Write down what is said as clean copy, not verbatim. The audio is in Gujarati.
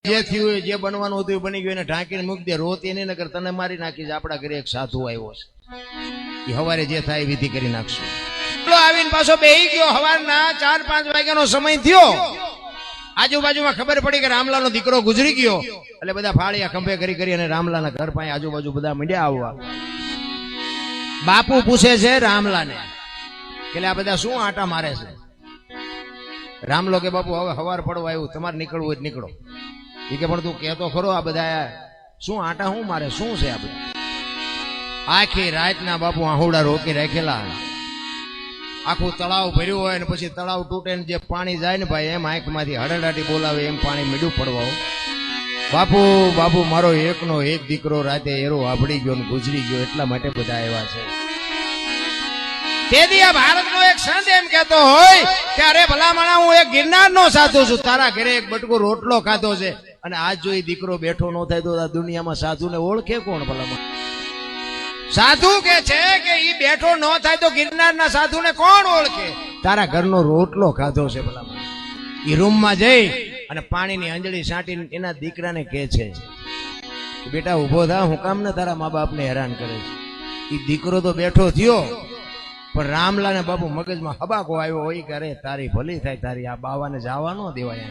જે થયું જે બનવાનું હતું એ બની ગયું, એને ઢાંકીને મૂકી દે. રોતી નહીં, નકર તને મારી નાખીશ. આપણા ઘરે એક સાધુ આવ્યો છે, એ હવારે જે થાય વિધિ કરી નાખશું. આવીને પાછો બેહી ગયો. હવારના 4-5 વાગ્યાનો સમય થયો. આજુબાજુમાં ખબર પડી કે રામલાનો દીકરો ગુજરી ગયો. એટલે બધા ફાળિયા ખંભે કરી અને રામલાના ઘર પાસે આજુબાજુ બધા મંડ્યા આવવા. બાપુ પૂછે છે રામલાને કે આ બધા શું આટા મારે છે? રામલો કે બાપુ હવે હવાર પડવા આવ્યું, તમારે નીકળવું હોય નીકળો. એ કે પણ તું કહેતો ખરો, આ બધા શું આટા શું મારે, શું છે આ બધા? આખી રાતના બાપુ આહુડા રોકી રાખેલા. આખું તળાવ ભર્યું હોય ને પછી તળાવ તૂટે ને જે પાણી જાય ને ભાઈ, એમ આંખમાંથી હડડાટી બોલાવે એમ પાણી મીડું પડવા. બાપુ બાપુ મારો એકનો એક દીકરો રાતે એરો વાપડી ગયો ને ગુજરી ગયો, એટલા માટે બધા આવ્યા છે. તેથી આ ભારતનો એક સંત એમ કહેતો હોય કે અરે ભલા માણા, હું એક ગિરનારનો સાધુ છું, તારા ઘરે એક બટકો રોટલો ખાધો છે, અને આજ જો એ દીકરો બેઠો ન થાય તો આ દુનિયામાં સાધુને ઓળખે કોણ? ભલા સાધુ કે છે કે ઈ બેઠો ન થાય તો ગિરનારના સાધુને કોણ ઓળખે? તારા ઘરનો રોટલો ખાધો છે. ભલા ઈ રૂમમાં જઈ અને પાણીની અંજળી સાંટીને એના દીકરાને કહે છે કે બેટા ઉભો થા, હું કામ ને તારા મા બાપને હેરાન કરે છે. ઈ દીકરો તો બેઠો થયો, પણ રામલાને બાપુ મગજમાં હબાકો આવ્યો હોય કે અરે તારી ભલી થાય, તારી આ બાવાને જવા ન દેવાય.